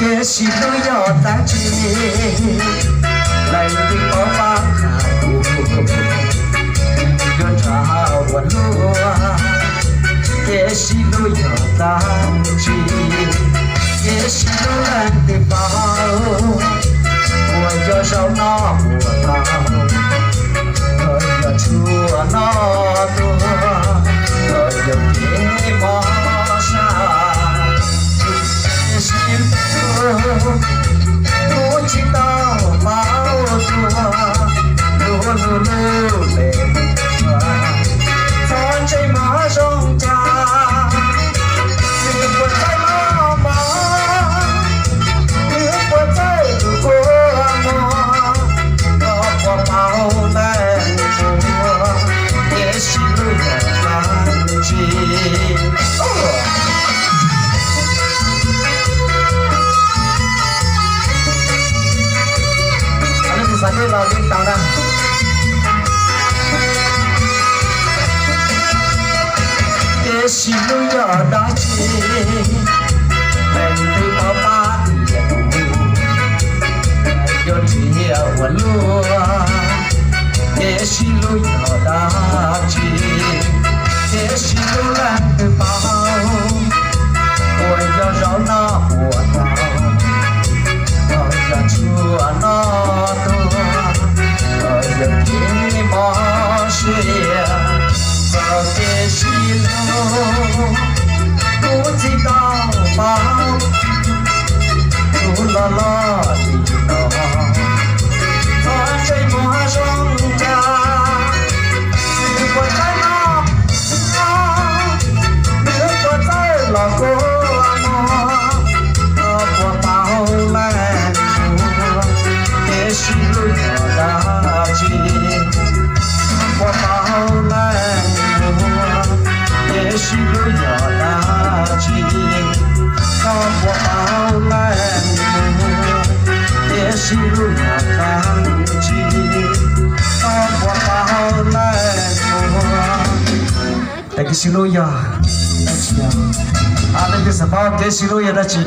Kẻ xin lỗi nhỏ ta chi lành đi có ba khảo gần trao quần lúa kẻ xin lỗi nhỏ ta chi kẻ xin lỗi anh tìm bao mùa cho sao nó mùa tao thời giờ chua nó tua thời giờ kế mò xa xin lúa chỉ tao bao tua lúa lúa lúa lệ thon chạy má rong cha nước quần tay má má nước quần tay từ cô mò nó qua bao lên mùa để xin lúa làm chi Satu lagi tangan. Kesi lu ya dace, nanti papa dia tu, yo dia walu. Kesi lu ya dace, kesi lu nanti pau, oi yo rau na buat tau, yo chua na tu. Giờ kia mò xuyên vào cái xin lúa chỉ tao bao lúa lo thì nó thon chạy mò rong cha nước quần tay nó nước quần tay là cô mò nó qua bao lên cái xin lúa đã qua bao lên để xin lỗi nhỏ đã chi nó qua bao lên để xin lỗi nhỏ đã chi nó qua bao lên để xin lỗi nhỏ anh em biết sao để xin lỗi đã chi